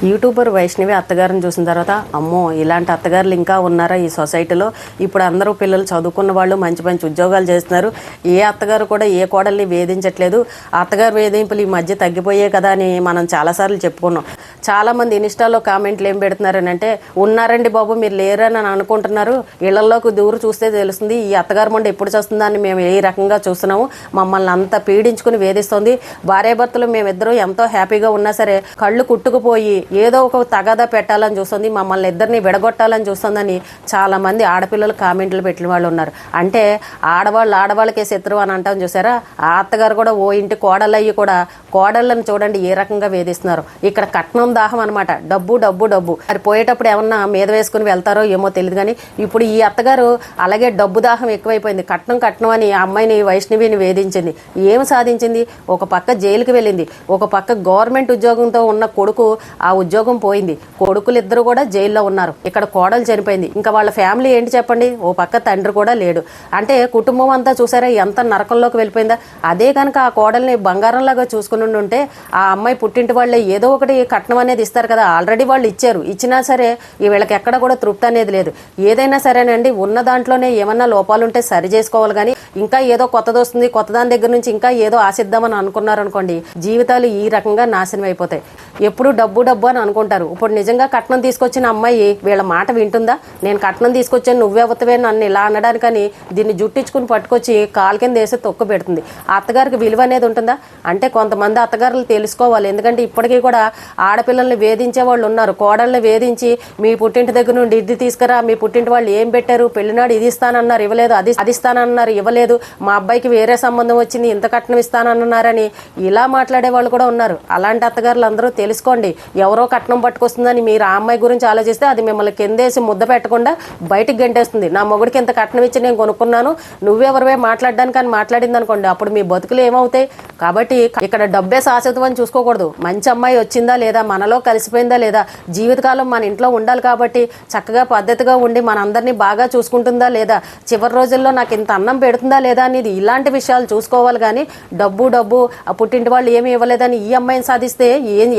YouTuber Vaishnavi అత్తగారిని చూసిన తర్వాత అమ్మో ఇలాంటి అత్తగారులు ఇంకా ఉన్నారా ఈ సొసైటీలో. ఇప్పుడు అందరూ పిల్లలు చదువుకున్న వాళ్ళు మంచి మంచి ఉద్యోగాలు చేస్తున్నారు. ఏ అత్తగారు కూడా ఏ కోడల్ని వేధించట్లేదు. అత్తగారు వేధింపులు ఈ మధ్య తగ్గిపోయే కదా అని మనం చాలాసార్లు చెప్పుకున్నాం. చాలామంది ఇన్స్టాలో కామెంట్లు ఏం పెడుతున్నారని అంటే, ఉన్నారండి బాబు మీరు లేరని అని అనుకుంటున్నారు, ఇళ్లలోకి దూరం చూస్తే తెలుస్తుంది ఈ అత్తగారు మొండ ఎప్పుడు చేస్తుందని మేము ఏ రకంగా చూస్తున్నాము. మమ్మల్ని అంత పీడించుకుని వేధిస్తుంది. భార్యాభర్తలు మేమిద్దరూ ఎంతో హ్యాపీగా ఉన్నా సరే కళ్ళు కుట్టుకుపోయి ఏదో ఒక తగాదా పెట్టాలని చూస్తుంది, మమ్మల్ని ఇద్దరిని విడగొట్టాలని చూస్తుందని చాలామంది ఆడపిల్లలు కామెంట్లు పెట్టిన వాళ్ళు ఉన్నారు. అంటే ఆడవాళ్ళకే శత్రువు అని అంటాం చూసారా. ఆ అత్తగారు కూడా ఓ ఇంటి కోడలయ్యి కూడా కోడళ్ళని చూడండి ఏ రకంగా వేధిస్తున్నారు. ఇక్కడ కట్నం దాహం అనమాట. డబ్బు డబ్బు డబ్బు మరి పోయేటప్పుడు ఏమన్నా మీద వేసుకుని వెళ్తారో ఏమో తెలియదు. కానీ ఇప్పుడు ఈ అత్తగారు అలాగే డబ్బు దాహం ఎక్కువైపోయింది. కట్నం కట్నం అని ఆ అమ్మాయిని వైష్ణవిని వేధించింది. ఏం సాధించింది? ఒక పక్క జైలుకి వెళ్ళింది, ఒక పక్క గవర్నమెంట్ ఉద్యోగంతో ఉన్న కొడుకు ఆ ఉద్యోగం పోయింది. కొడుకులు ఇద్దరు కూడా జైల్లో ఉన్నారు. ఇక్కడ కోడలు చనిపోయింది. ఇంకా వాళ్ళ ఫ్యామిలీ ఏంటి చెప్పండి? ఓ పక్క తండ్రి కూడా లేడు. అంటే కుటుంబం అంతా చూసారా ఎంత నరకంలోకి వెళ్ళిపోయిందా. అదే కనుక ఆ కోడల్ని బంగారంలాగా చూసుకుని ఉంటే ఆ అమ్మాయి పుట్టింటి వాళ్ళే ఏదో ఒకటి కట్నం అనేది ఇస్తారు కదా. ఆల్రెడీ వాళ్ళు ఇచ్చారు, ఇచ్చినా సరే ఈ వీళ్ళకి ఎక్కడ కూడా తృప్తి అనేది లేదు. ఏదైనా సరేనండి ఉన్న దాంట్లోనే ఏమన్నా లోపాలు ఉంటే సరి చేసుకోవాలి. కానీ ఇంకా ఏదో కొత్తది వస్తుంది, కొత్త దాని దగ్గర నుంచి ఇంకా ఏదో ఆశిద్దామని అనుకున్నారనుకోండి, జీవితాలు ఈ రకంగా నాశనం అయిపోతాయి. ఎప్పుడు డబ్బు డబ్బు అని అనుకుంటారు. ఇప్పుడు నిజంగా కట్నం తీసుకొచ్చిన అమ్మాయి వీళ్ళ మాట వింటుందా? నేను కట్నం తీసుకొచ్చాను నువ్వెవతవే నన్ను ఇలా అనడానికని దీన్ని జుట్టించుకుని పట్టుకొచ్చి కాలు కింద వేసి తొక్కు పెడుతుంది. ఆ అత్తగారికి విలువ అనేది ఉంటుందా? అంటే కొంతమంది అత్తగారులు తెలుసుకోవాలి. ఎందుకంటే ఇప్పటికీ కూడా ఆడపిల్లల్ని వేధించే వాళ్ళు ఉన్నారు. కోడల్ని వేధించి మీ పుట్టింటి దగ్గర నుండి ఇది తీసుకురా, మీ పుట్టింటి వాళ్ళు ఏం పెట్టారు, పెళ్లినాడు ఇది ఇస్తానన్నారు ఇవ్వలేదు, అది ఇస్తానన్నారు ఇవ్వలేదు, మా అబ్బాయికి వేరే సంబంధం వచ్చింది ఇంత కట్నం ఇస్తానన్నారని ఇలా మాట్లాడే వాళ్ళు కూడా ఉన్నారు. అలాంటి అత్తగారులు అందరూ తెలుసుకోండి. ఎవరో కట్నం పట్టుకొస్తుందని మీరు ఆ అమ్మాయి గురించి ఆలోచిస్తే అది మిమ్మల్ని కిందేసి ముద్ద పెట్టకుండా బయటికి గంటేస్తుంది. నా మొగుడికి ఇంత కట్నం ఇచ్చి నేను కొనుక్కున్నాను, నువ్వెవరివే మాట్లాడడానికి అని మాట్లాడింది అనుకోండి, అప్పుడు మీ బతుకులు ఏమవుతాయి? కాబట్టి ఇక్కడ డబ్బే శాశ్వతం అని చూసుకోకూడదు. మంచి అమ్మాయి వచ్చిందా లేదా, మనలో కలిసిపోయిందా లేదా, జీవితకాలం మన ఇంట్లో ఉండాలి కాబట్టి చక్కగా పద్ధతిగా ఉండి మనందరినీ బాగా చూసుకుంటుందా లేదా, చివరి రోజుల్లో నాకు ఇంత అన్నం పెడుతుందా లేదా అనేది ఇలాంటి విషయాలు చూసుకోవాలి. కానీ డబ్బు డబ్బు ఆ పుట్టింటి వాళ్ళు ఏమి ఇవ్వలేదని ఈ అమ్మాయిని సాధిస్తే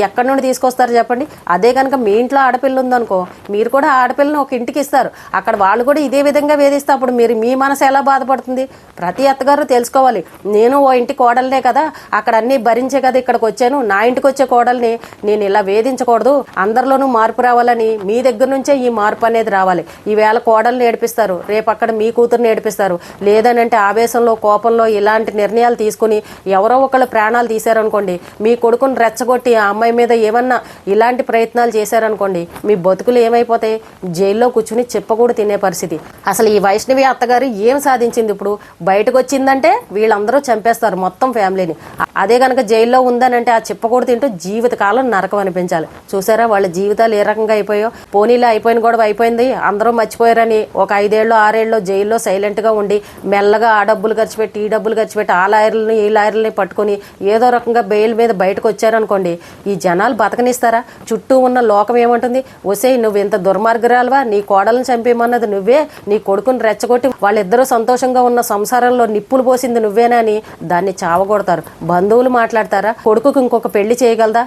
ఎక్కడి నుండి తీసుకొస్తారు చెప్పండి? అదే కనుక మీ ఇంట్లో ఆడపిల్ల ఉందనుకో, మీరు కూడా ఆడపిల్లని ఒక ఇంటికి ఇస్తారు, అక్కడ వాళ్ళు కూడా ఇదే విధంగా వేధిస్తే అప్పుడు మీరు మీ మనసు ఎలా బాధపడుతుంది? ప్రతి అత్తగారు తెలుసుకోవాలి. నేను ఓ ఇంటి కోడలనే కదా, అక్కడ అన్నీ భరించే కదా ఇక్కడికి వచ్చాను, నా ఇంటికి వచ్చే కోడల్ని నేను ఇలా వేధించకూడదు, అందరిలోనూ మార్పు రావాలని మీ దగ్గర నుంచే ఈ మార్పు అనేది రావాలి. ఈవేళ కోడల్ని ఏడిపిస్తారు, రేపు అక్కడ మీ కూతుర్ని ఏడిపిస్తారు. లేదనంటే ఆవేశంలో కోపంలో ఇలాంటి నిర్ణయాలు తీసుకుని ఎవరో ఒకళ్ళు ప్రాణాలు తీశారనుకోండి, మీ కొడుకుని రెచ్చగొట్టి ఆ అమ్మాయి మీద ఏమన్నా ఇలాంటి ప్రయత్నాలు చేశారనుకోండి, మీ బతుకులు ఏమైపోతాయి? జైల్లో కూర్చుని చెప్పకూడదు తినే పరిస్థితి. అసలు ఈ వైష్ణవి అత్తగారు ఏం సాధించింది? ఇప్పుడు బయటకు వచ్చిందంటే వీళ్ళందరూ చంపేస్తారు మొత్తం ఫ్యామిలీని. అదే కనుక జైల్లో ఉందనంటే ఆ చెప్పకూడదు తింటూ జీవితకాలం నరకం అనిపించాలి. చూసారా వాళ్ళ జీవితాలు ఏ రకంగా అయిపోయో. పోనీలో అయిపోయిన గొడవ అయిపోయింది, అందరూ మర్చిపోయారని ఒక 5 ఏళ్ళు 6 ఏళ్ళు జైల్లో సైలెంట్గా ఉండి మెల్లగా ఆ డబ్బులు ఖర్చు పెట్టి ఈ డబ్బులు ఖర్చు పెట్టి ఆ లాయర్లని ఈ లాయర్లని పట్టుకుని ఏదో రకంగా బెయిల్ మీద బయటకు వచ్చారనుకోండి, ఈ జనాలు బతకనిస్తారా? చుట్టూ ఉన్న లోకం ఏమంటుంది? ఒసేయ్ నువ్వు ఇంత దుర్మార్గురాలువా, నీ కోడలను చంపేమన్నది నువ్వే, నీ కొడుకుని రెచ్చగొట్టి వాళ్ళిద్దరూ సంతోషంగా ఉన్న సంసారంలో నిప్పులు పోసింది నువ్వేనా అని దాన్ని చావగొడతారు. బంధువులు మాట్లాడతారా? కొడుకుకి ఇంకొక పెళ్లి చేయగలదా?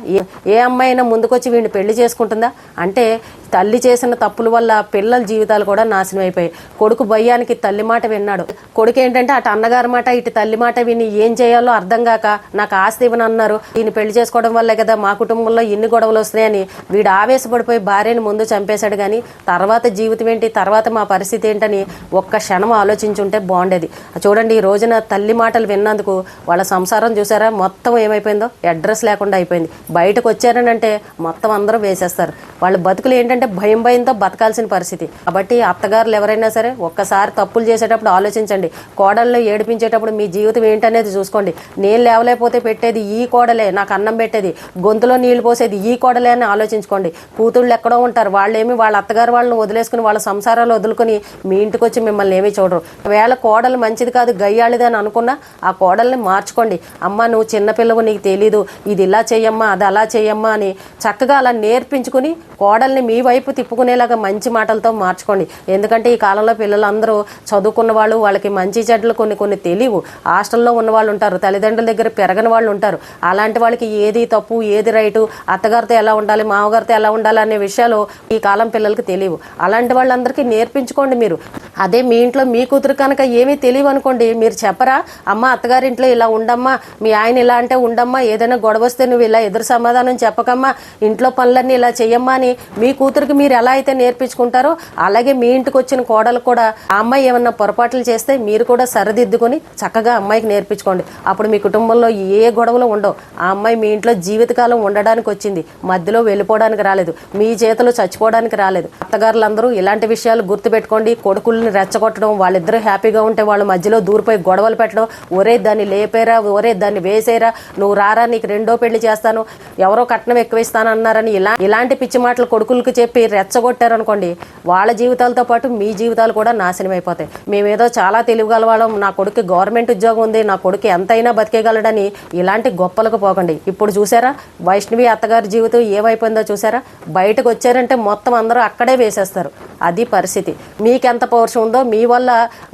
ఏ అమ్మాయి అయినా ముందుకొచ్చి వీడిని పెళ్లి చేసుకుంటుందా? అంటే తల్లి చేసిన తప్పుల వల్ల పిల్లల జీవితాలు కూడా నాశనం అయిపోయాయి. కొడుకు భయ్యానికి తల్లి మాట విన్నాడు. కొడుకు ఏంటంటే అటు అన్నగారి మాట ఇటు తల్లి మాట విని ఏం చేయాలో అర్థం కాక నాకు ఆస్తి ఇవ్వని అన్నారు, ఈయన పెళ్లి చేసుకోవడం వల్లే కదా మా కుటుంబంలో ఇన్ని గొడవలు వస్తున్నాయని వీడు ఆవేశపడిపోయి భార్యని ముందు చంపేశాడు. కానీ తర్వాత జీవితం ఏంటి, తర్వాత మా పరిస్థితి ఏంటని ఒక్క క్షణం ఆలోచించుంటే బాగుండేది. చూడండి ఈ రోజున తల్లి మాటలు విన్నందుకు వాళ్ళ సంసారం చూసారా మొత్తం ఏమైపోయిందో, అడ్రస్ లేకుండా అయిపోయింది. బయటకు వచ్చారనంటే మొత్తం అందరూ వేసేస్తారు. వాళ్ళ బతుకులు ఏంటంటే భయంతో బతకాల్సిన పరిస్థితి. కాబట్టి అత్తగారులు ఎవరైనా సరే ఒక్కసారి తప్పులు చేసేటప్పుడు ఆలోచించండి. కోడళ్ళు ఏడిపించేటప్పుడు మీ జీవితం ఏంటనేది చూసుకోండి. నేను లేవలేకపోతే పెట్టేది ఈ కోడలే, నాకు అన్నం పెట్టేది, గొంతులో నీళ్లు పోసేది ఈ కోడలే అని ఆలోచించుకోండి. కూతుళ్ళు ఎక్కడో ఉంటారు, వాళ్ళేమి వాళ్ళ అత్తగారు వాళ్ళని వదిలేసుకుని వాళ్ళ సంసారాలు వదులుకొని మీ ఇంటికి వచ్చి మిమ్మల్ని ఏమీ చూడరు. వేళ కోడలు మంచిది కాదు గయ్యాళిది అని అనుకున్నా ఆ కోడల్ని మార్చుకోండి. అమ్మ నువ్వు చిన్నపిల్లవు, నీకు తెలీదు, ఇది ఇలా చెయ్యమ్మా అది అలా చెయ్యమ్మా అని చక్కగా అలా నేర్పించుకుని కోడల్ని మీ వైపు తిప్పుకునేలాగా మంచి మాటలతో మార్చుకోండి. ఎందుకంటే ఈ కాలంలో పిల్లలందరూ చదువుకున్న వాళ్ళు, వాళ్ళకి మంచి చెడ్డలు కొన్ని తెలియవు. హాస్టల్లో ఉన్న వాళ్ళు ఉంటారు, తల్లిదండ్రుల దగ్గర పెరగని వాళ్ళు ఉంటారు. అలాంటి వాళ్ళకి ఏది తప్పు ఏది రైటు, అత్తగారితో ఎలా ఉండాలి మామగారితో ఎలా ఉండాలి అనే విషయాలు ఈ కాలం పిల్లలకి తెలియవు. అలాంటి వాళ్ళందరికీ నేర్పించుకోండి మీరు. అదే మీ ఇంట్లో మీ కూతురు కనుక ఏమీ తెలియవు అనుకోండి, మీరు చెప్పరా అమ్మ అత్తగారింట్లో ఇలా ఉండమ్మా, మీ ఆయన ఇలా అంటే ఉండమ్మా, ఏదైనా గొడవ వస్తే నువ్వు ఇలా ఎదురు సమాధానం చెప్పకమ్మా, ఇంట్లో పనులన్నీ ఇలా చెయ్యమ్మా అని మీ కూతురికి మీరు ఎలా అయితే నేర్పించుకుంటారో అలాగే మీ ఇంటికి వచ్చిన కోడలు కూడా ఆ అమ్మాయి ఏమన్నా పొరపాట్లు చేస్తే మీరు కూడా సరిదిద్దుకొని చక్కగా అమ్మాయికి నేర్పించుకోండి. అప్పుడు మీ కుటుంబంలో ఏ గొడవలు ఉండవు. ఆ అమ్మాయి మీ ఇంట్లో జీవితకాలం ఉండడానికి వచ్చింది, మధ్యలో వెళ్ళిపోవడానికి రాలేదు, మీ చేతిలో చచ్చిపోవడానికి రాలేదు. అత్తగారులందరూ ఇలాంటి విషయాలు గుర్తుపెట్టుకోండి. కొడుకుల్ని రెచ్చగొట్టడం, వాళ్ళిద్దరూ హ్యాపీగా ఉంటే వాళ్ళ మధ్యలో దూరిపోయి గొడవలు పెట్టడం, ఒరే దాన్ని లేపేరా, ఒరే దాన్ని వేసేరా, నువ్వు రారా నీకు రెండో పెళ్లి చేస్తాను, ఎవరో కట్నం ఎక్కువిస్తాను అన్నారని ఇలాంటి పిచ్చి మాటలు కొడుకులకి చెప్పి రెచ్చగొట్టారనుకోండి, వాళ్ళ జీవితాలతో పాటు మీ జీవితాలు కూడా నాశనం అయిపోతాయి. మేమేదో చాలా తెలివిగలవాళ్ళం, నా కొడుకు గవర్నమెంట్ ఉద్యోగం ఉంది, నా కొడుకు ఎంతైనా బతికేయగలడని ఇలాంటి గొప్పలకు పోకండి. ఇప్పుడు చూసారా వైష్ణవి అత్తగారి జీవితం ఏమైపోయిందో చూసారా? బయటకు వచ్చారంటే మొత్తం అందరూ అక్కడే వేసేస్తారు. అది పరిస్థితి. మీకెంత పౌరుషం ఉందో మీ వల్ల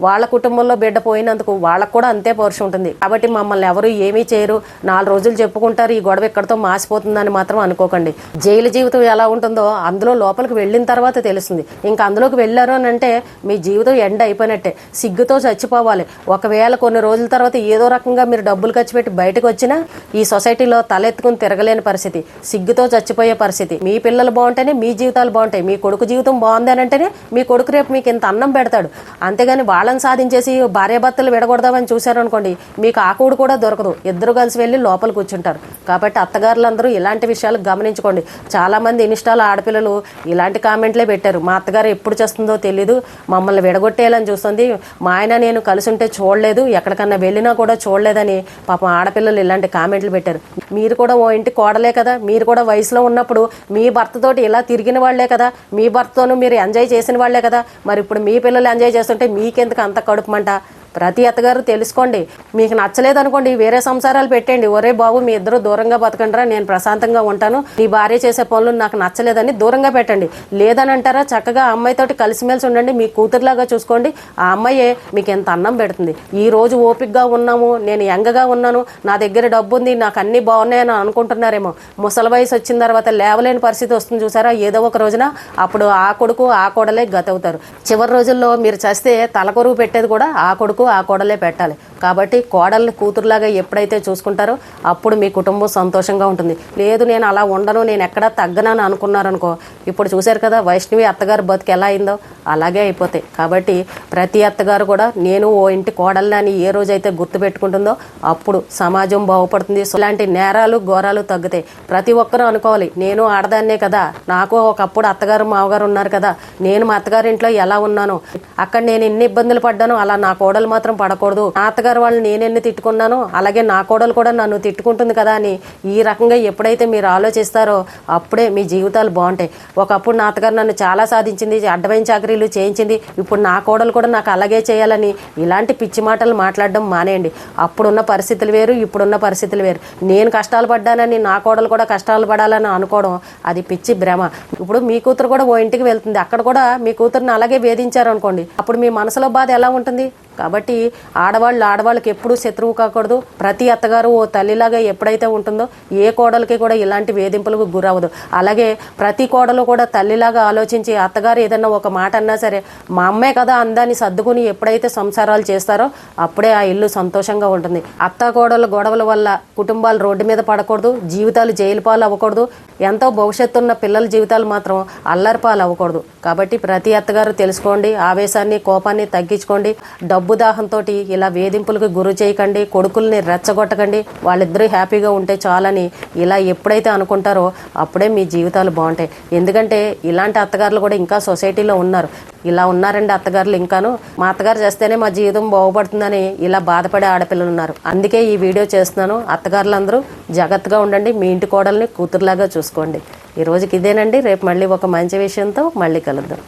వాళ్ళ కుటుంబంలో బిడ్డ పోయినందుకు వాళ్ళకు కూడా అంతే పౌరుషం ఉంటుంది. కాబట్టి మమ్మల్ని ఎవరు ఏమీ చేయరు, 4 రోజులు చెప్పుకుంటారు, ఈ గొడవ ఇక్కడితో మాసిపోతుందని మాత్రం అనుకోకండి. జైలు జీవితం ఎలా ఉంటుందో అందులో లోపలికి వెళ్ళిన తర్వాత తెలుస్తుంది. ఇంకా అందులోకి వెళ్ళారు అని అంటే మీ జీవితం ఎండ్ అయిపోయినట్టే, సిగ్గుతో చచ్చిపోవాలి. ఒకవేళ కొన్ని రోజుల తర్వాత ఏదో రకంగా మీరు డబ్బులు ఖర్చు పెట్టి బయటకు వచ్చినా ఈ సొసైటీలో తలెత్తుకుని తిరగలేని పరిస్థితి, సిగ్గుతో చచ్చిపోయే పరిస్థితి. మీ పిల్లలు బాగుంటేనే మీ జీవితాలు బాగుంటాయి. మీ కొడుకు జీవితం బాగుంది అని అంటేనే మీ కొడుకు రేపు మీకు ఇంత అన్నం పెడతాడు. అంతేగాని వాళ్ళని సాధించేసి భార్యాభర్తలు విడగొడదామని చూశారనుకోండి, మీకు ఆకుడు కూడా దొరకదు. ఇద్దరు కలిసి వెళ్ళి లోపల కూర్చుంటారు. కాబట్టి అత్తగారులందరూ ఇలాంటి విషయాలు గమనించుకోండి. చాలామంది ఇన్స్టాలో ఆడపిల్లలు ఇలాంటి కామెంట్లే పెట్టారు, మా అత్తగారు ఎప్పుడు చేస్తుందో తెలీదు, మమ్మల్ని విడగొట్టేయాలని చూస్తుంది, మా ఆయన నేను కలిసి ఉంటే చూడలేదు, ఎక్కడికన్నా వెళ్ళినా కూడా చూడలేదని పాపం ఆడపిల్లలు ఇలాంటి కామెంట్లు పెట్టారు. మీరు కూడా ఓ ఇంటి కోడలే కదా, మీరు కూడా వయసులో ఉన్నప్పుడు మీ భర్తతోటి ఇలా తిరిగిన వాళ్లే కదా, మీ భర్తతోనూ మీరు ఎంజాయ్ చేసిన వాళ్లే కదా, మరి ఇప్పుడు మీ పిల్లలు ఎంజాయ్ చేస్తుంటే మీకెందుకు అంత కడుపుమంట? ప్రతి అత్తగారు తెలుసుకోండి. మీకు నచ్చలేదనుకోండి వేరే సంసారాలు పెట్టండి. ఒరే బాబు మీ ఇద్దరు దూరంగా బతకండిరా, నేను ప్రశాంతంగా ఉంటాను, నీ భార్య చేసే పనులు నాకు నచ్చలేదని దూరంగా పెట్టండి. లేదని అంటారా చక్కగా అమ్మాయితోటి కలిసిమెలిసి ఉండండి, మీ కూతురులాగా చూసుకోండి. ఆ అమ్మాయే మీకు ఎంత అన్నం పెడుతుంది. ఈ రోజు ఓపికగా ఉన్నాము, నేను యంగగా ఉన్నాను, నా దగ్గర డబ్బు ఉంది, నాకు అన్నీ బాగున్నాయని అనుకుంటున్నారేమో. ముసలి వయసు వచ్చిన తర్వాత లేవలేని పరిస్థితి వస్తుంది చూసారా ఏదో ఒక రోజున, అప్పుడు ఆ కొడుకు ఆ కోడలే గతవుతారు. చివరి రోజుల్లో మీరు చేస్తే తలకొరువు పెట్టేది కూడా ఆ కొడుకు ఆ కోడలే పెట్టాలి. కాబట్టి కోడల్ని కూతురులాగా ఎప్పుడైతే చూసుకుంటారో అప్పుడు మీ కుటుంబం సంతోషంగా ఉంటుంది. లేదు నేను అలా ఉండను, నేను ఎక్కడా తగ్గనని అనుకున్నారనుకో, ఇప్పుడు చూశారు కదా వైష్ణవి అత్తగారు బతుకు ఎలా అయిందో, అలాగే అయిపోతాయి. కాబట్టి ప్రతి అత్తగారు కూడా నేను ఓ ఇంటి కోడల్ని అని ఏ రోజైతే గుర్తుపెట్టుకుంటుందో అప్పుడు సమాజం బాగుపడుతుంది. ఇలాంటి నేరాలు ఘోరాలు తగ్గుతాయి. ప్రతి ఒక్కరూ అనుకోవాలి, నేను ఆడదాన్నే కదా, నాకు ఒకప్పుడు అత్తగారు మామగారు ఉన్నారు కదా, నేను మా అత్తగారింట్లో ఎలా ఉన్నాను, అక్కడ నేను ఎన్ని ఇబ్బందులు పడ్డాను, అలా నా కోడలు మాత్రం పడకూడదు, నా అత్తగారు వాళ్ళని నేనెన్ని తిట్టుకున్నానో అలాగే నా కోడలు కూడా నన్ను తిట్టుకుంటుంది కదా అని ఈ రకంగా ఎప్పుడైతే మీరు ఆలోచిస్తారో అప్పుడే మీ జీవితాలు బాగుంటాయి. ఒకప్పుడు నా అత్తగారు నన్ను చాలా సాధించింది, అడ్డమైన చాకరీలు చేయించింది, ఇప్పుడు నా కోడలు కూడా నాకు అలాగే చేయాలని ఇలాంటి పిచ్చి మాటలు మాట్లాడడం మానేయండి. అప్పుడున్న పరిస్థితులు వేరు, ఇప్పుడున్న పరిస్థితులు వేరు. నేను కష్టాలు పడ్డానని నా కోడలు కూడా కష్టాలు పడాలని అనుకోవడం అది పిచ్చి భ్రమ. ఇప్పుడు మీ కూతురు కూడా ఓ ఇంటికి వెళ్తుంది, అక్కడ కూడా మీ కూతురుని అలాగే వేధించారు అనుకోండి, అప్పుడు మీ మనసులో బాధ ఎలా ఉంటుంది? కాబట్టి ఆడవాళ్ళకి ఎప్పుడూ శత్రువు కాకూడదు. ప్రతి అత్తగారు ఓ తల్లిలాగా ఎప్పుడైతే ఉంటుందో ఏ కోడలికి కూడా ఇలాంటి వేధింపులకు గురవదు. అలాగే ప్రతి కోడలు కూడా తల్లిలాగా ఆలోచించి అత్తగారు ఏదన్నా ఒక మాట అన్నా సరే మా అమ్మే కదా అందాన్ని సర్దుకుని ఎప్పుడైతే సంసారాలు చేస్తారో అప్పుడే ఆ ఇల్లు సంతోషంగా ఉంటుంది. అత్త కోడల గొడవల వల్ల కుటుంబాలు రోడ్డు మీద పడకూడదు, జీవితాలు జైలు పాలు అవ్వకూడదు, ఎంతో భవిష్యత్తు ఉన్న పిల్లల జీవితాలు మాత్రం అల్లరి పాలు అవ్వకూడదు. కాబట్టి ప్రతి అత్తగారు తెలుసుకోండి, ఆవేశాన్ని కోపాన్ని తగ్గించుకోండి. డబ్బు దాహంతో ఇలా వేధింపులకు గురి చేయకండి, కొడుకుల్ని రెచ్చగొట్టకండి, వాళ్ళిద్దరూ హ్యాపీగా ఉంటే చాలని ఇలా ఎప్పుడైతే అనుకుంటారో అప్పుడే మీ జీవితాలు బాగుంటాయి. ఎందుకంటే ఇలాంటి అత్తగారులు కూడా ఇంకా సొసైటీలో ఉన్నారు. ఇలా ఉన్నారండి అత్తగారులు ఇంకాను, మా అత్తగారు చేస్తేనే మా జీవితం బాగుపడుతుందని ఇలా బాధపడే ఆడపిల్లలు ఉన్నారు. అందుకే ఈ వీడియో చేస్తున్నాను. అత్తగారులందరూ జాగ్రత్తగా ఉండండి, మీ ఇంటి కోడల్ని కూతురులాగా చూసుకోండి. ఈ రోజుకి ఇదేనండి. రేపు మళ్ళీ ఒక మంచి విషయంతో మళ్ళీ కలుద్దాం.